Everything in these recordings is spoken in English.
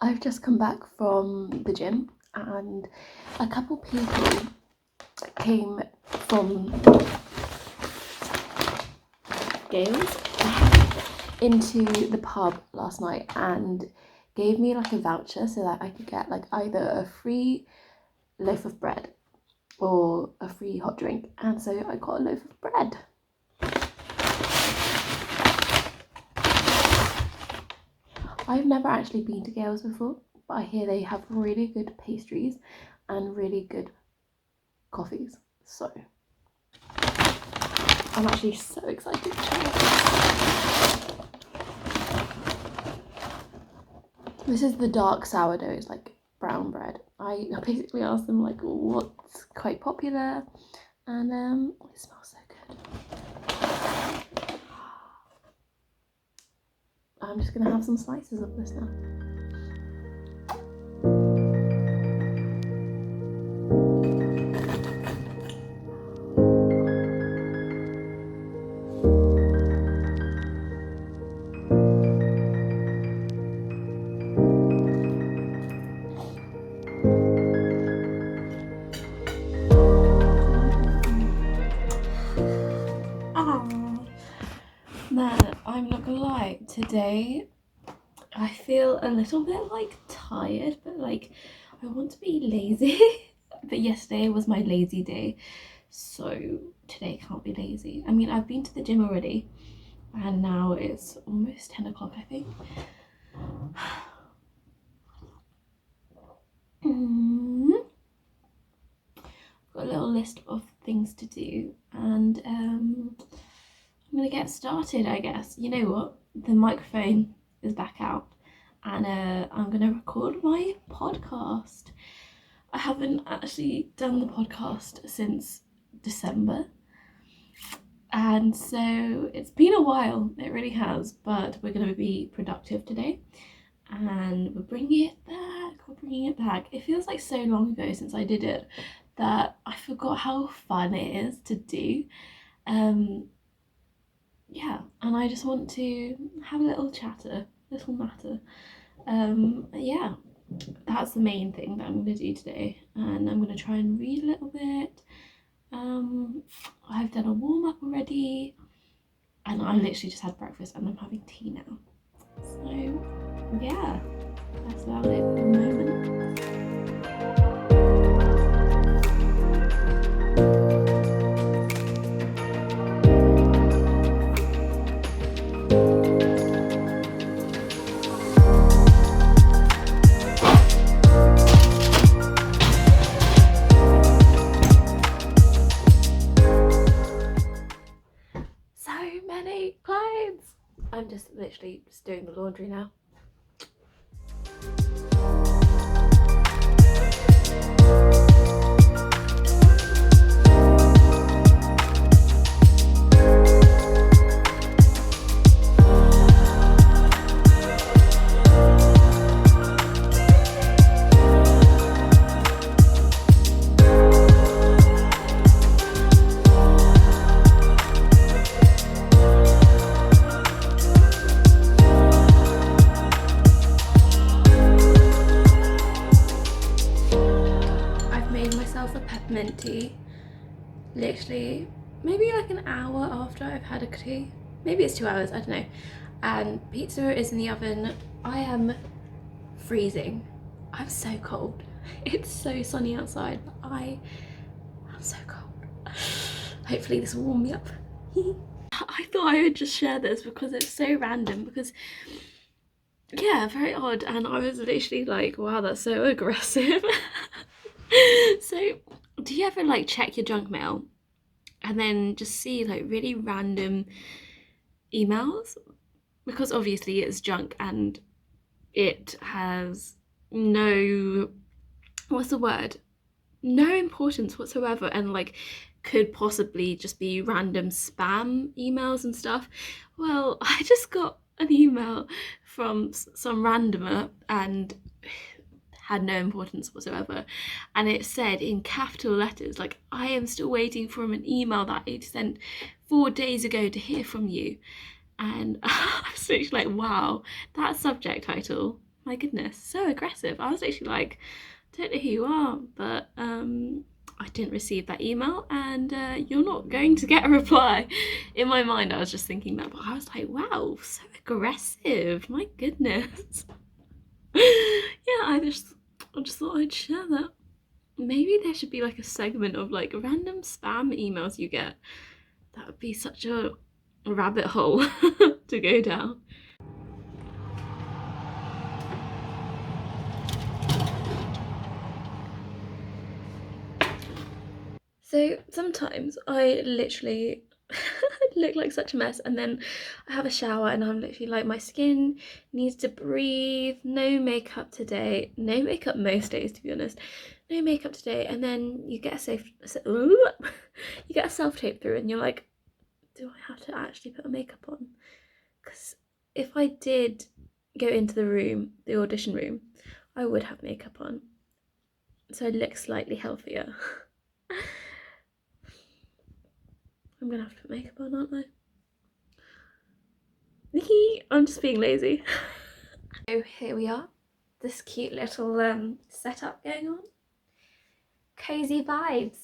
I've just come back from the gym and a couple people came from Gales into the pub last night and gave me like a voucher so that I could get like either a free loaf of bread or a free hot drink, and so I got a loaf of bread. I've never actually been to Gales before, but I hear they have really good pastries and really good coffees, so I'm actually so excited to try it. This is the dark sourdough, it's like brown bread. I basically asked them like what's quite popular, and it smells so good. I'm just gonna have some slices of this now. Man, I'm not gonna lie, today I feel a little bit like tired, but like I want to be lazy. But yesterday was my lazy day, so today can't be lazy. I mean, I've been to the gym already and now it's almost 10 o'clock, I think. I've got a little list of things to do, and I'm gonna get started, I guess. You know what? The microphone is back out, and I'm gonna record my podcast. I haven't actually done the podcast since December, and so it's been a while. It really has, but we're gonna be productive today, and we're bringing it back. It feels like so long ago since I did it that I forgot how fun it is to do. Yeah, and I just want to have a little natter. Yeah, that's the main thing that I'm going to do today, and I'm going to try and read a little bit. I've done a warm-up already, and I literally just had breakfast and I'm having tea now. So yeah, that's about it for the moment. I'm just literally just doing the laundry now. Peppermint tea, literally maybe like an hour after I've had a tea, maybe it's 2 hours, I don't know, and pizza is in the oven. I am freezing, I'm so cold. It's so sunny outside, but I'm so cold. Hopefully this will warm me up. I thought I would just share this because it's so random, because yeah, very odd, and I was literally like, wow, that's so aggressive. So do you ever like check your junk mail and then just see like really random emails? Because obviously it's junk and it has no, what's the word, no importance whatsoever, and like could possibly just be random spam emails and stuff. Well, I just got an email from some randomer and had no importance whatsoever, and it said in capital letters, like, I am still waiting for an email that I sent 4 days ago to hear from you. And I was literally like, wow, that subject title, My goodness, so aggressive. I was actually like, don't know who you are, but I didn't receive that email, and you're not going to get a reply. In my mind, I was just thinking that, but I was like, wow, so aggressive. My goodness. Yeah, I just thought I'd share that. Maybe there should be like a segment of like random spam emails you get. That would be such a rabbit hole to go down. So sometimes I literally look like such a mess, and then I have a shower and I'm literally like, my skin needs to breathe, no makeup today, no makeup most days to be honest, no makeup today, and then you get a self tape through and you're like, do I have to actually put a makeup on? Because if I did go into the audition room, I would have makeup on, so I'd look slightly healthier. I'm gonna have to put makeup on, aren't I? I'm just being lazy. So here we are, this cute little setup going on. Cozy vibes.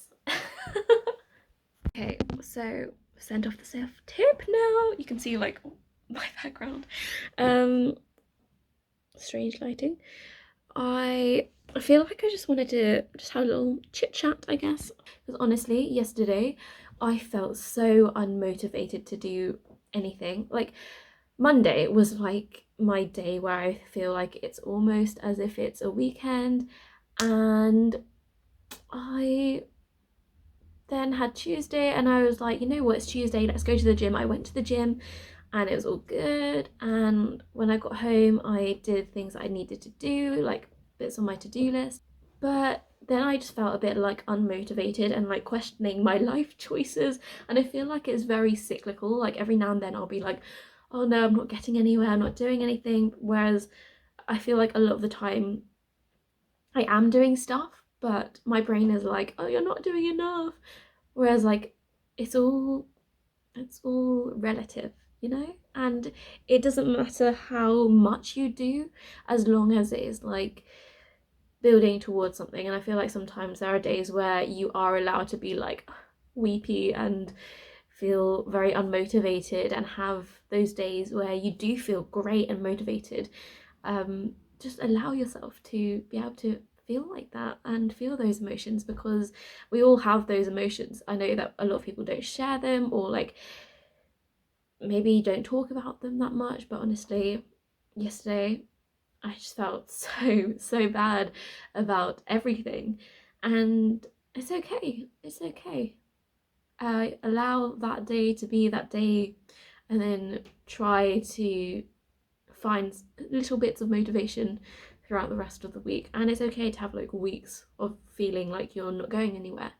Okay, so send off the self tip now. You can see like my background. Strange lighting. I feel like I just wanted to just have a little chit chat, I guess, because honestly yesterday I felt so unmotivated to do anything. Like Monday was like my day where I feel like it's almost as if it's a weekend, and I then had Tuesday and I was like, you know what, it's Tuesday, let's go to the gym. I went to the gym and it was all good, and when I got home I did things that I needed to do, like bits on my to-do list, but then I just felt a bit like unmotivated and like questioning my life choices, and I feel like it's very cyclical. Like every now and then I'll be like, oh no, I'm not getting anywhere, I'm not doing anything, whereas I feel like a lot of the time I am doing stuff, but my brain is like, oh, you're not doing enough, whereas like it's all relative, you know, and it doesn't matter how much you do as long as it is like building towards something. And I feel like sometimes there are days where you are allowed to be like weepy and feel very unmotivated, and have those days where you do feel great and motivated. Just allow yourself to be able to feel like that and feel those emotions, because we all have those emotions. I know that a lot of people don't share them, or like maybe don't talk about them that much, but honestly yesterday I just felt so bad about everything, and it's okay, it's okay. I allow that day to be that day, and then try to find little bits of motivation throughout the rest of the week. And it's okay to have like weeks of feeling like you're not going anywhere.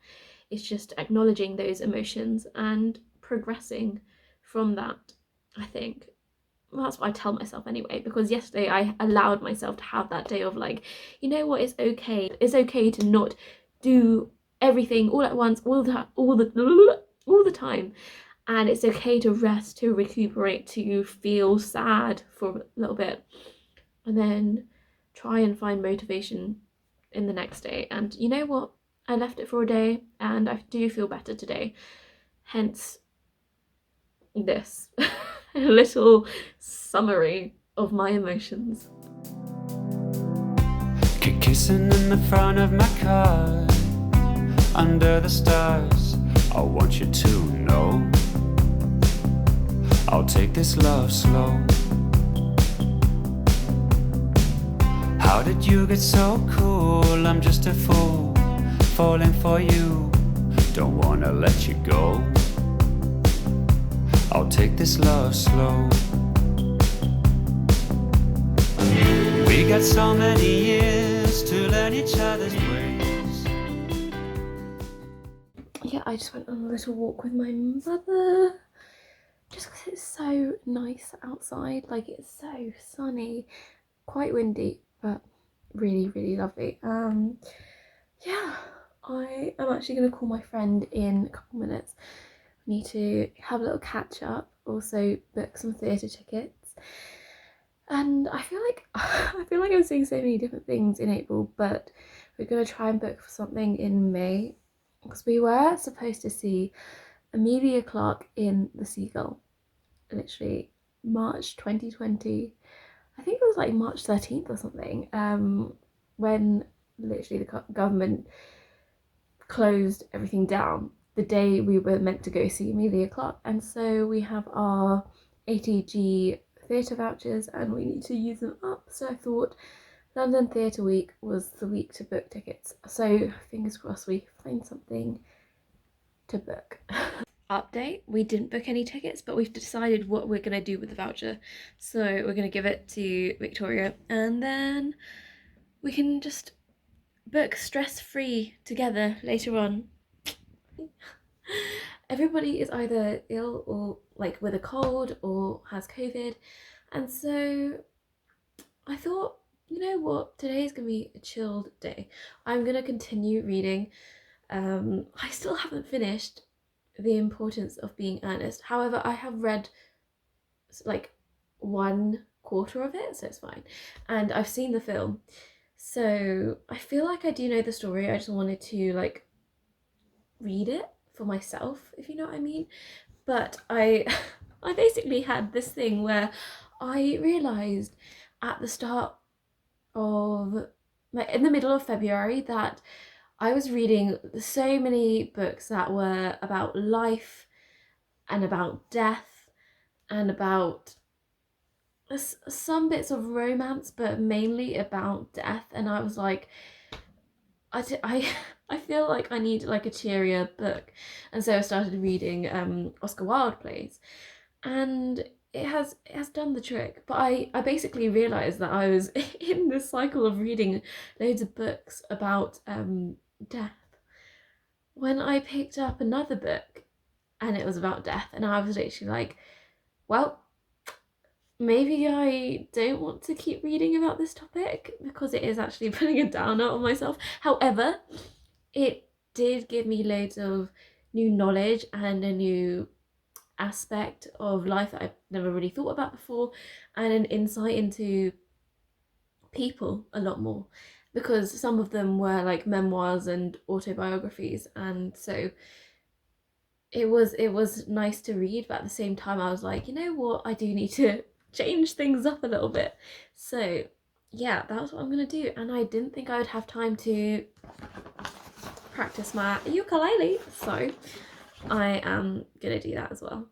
It's just acknowledging those emotions and progressing from that, I think. Well, that's what I tell myself anyway, because yesterday I allowed myself to have that day of like, you know what, it's okay. It's okay to not do everything all at once, all the time. And it's okay to rest, to recuperate, to feel sad for a little bit, and then try and find motivation in the next day. And you know what? I left it for a day and I do feel better today. Hence this a little summary of my emotions. Kissing in the front of my car, under the stars. I want you to know I'll take this love slow. How did you get so cool? I'm just a fool, falling for you. Don't wanna let you go. I'll take this love slow. We got so many years to learn each other's ways. Yeah, I just went on a little walk with my mother, just because it's so nice outside. Like, it's so sunny, quite windy, but really lovely. Yeah, I am actually going to call my friend in a couple minutes. I need to have a little catch up, also book some theatre tickets. And I feel like I'm seeing so many different things in April, but we're gonna try and book for something in May because we were supposed to see Amelia Clark in The Seagull, literally March 2020. I think it was like March 13th or something, when literally the government closed everything down the day we were meant to go see Amelia Clark. And so we have our ATG theatre vouchers and we need to use them up. So I thought London Theatre Week was the week to book tickets. So fingers crossed we find something to book. Update, we didn't book any tickets, but we've decided what we're going to do with the voucher. So we're going to give it to Victoria and then we can just book stress-free together later on. Everybody is either ill or like with a cold or has COVID, and so I thought, you know what, today's gonna be a chilled day. I'm gonna continue reading. I still haven't finished The Importance of Being Earnest. However, I have read like 1/4 of it, so it's fine, and I've seen the film, so I feel like I do know the story. I just wanted to like read it for myself, if you know what I mean. But I basically had this thing where I realized at the start of like in the middle of February that I was reading so many books that were about life and about death and about some bits of romance, but mainly about death. And I was like, I feel like I need like a cheerier book, and so I started reading Oscar Wilde plays, and it has done the trick. But I basically realized that I was in this cycle of reading loads of books about death when I picked up another book and it was about death, and I was literally like, well, maybe I don't want to keep reading about this topic because it is actually putting a downer on myself. However, it did give me loads of new knowledge and a new aspect of life that I've never really thought about before, and an insight into people a lot more, because some of them were like memoirs and autobiographies, and so it was nice to read. But at the same time I was like, you know what, I do need to change things up a little bit. So yeah, that's what I'm gonna do. And I didn't think I would have time to practice my ukulele, so I am gonna do that as well.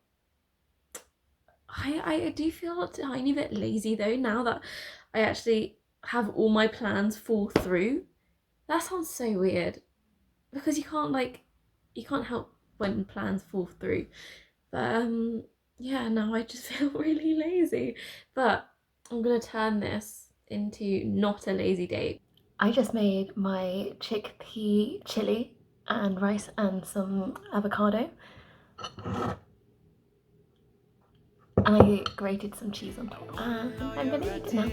I do feel a tiny bit lazy though now that I actually have all my plans fall through. That sounds so weird because you can't help when plans fall through. But yeah, now I just feel really lazy. But I'm gonna turn this into not a lazy day. I just made my chickpea chili and rice and some avocado. And I grated some cheese on top. And I'm gonna eat it now.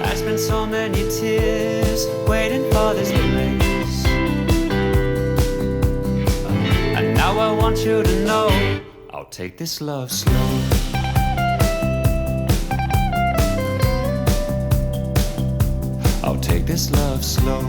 I spent so many tears waiting for this place, and now I want you to know I'll take this love slow. I'll take this love slow.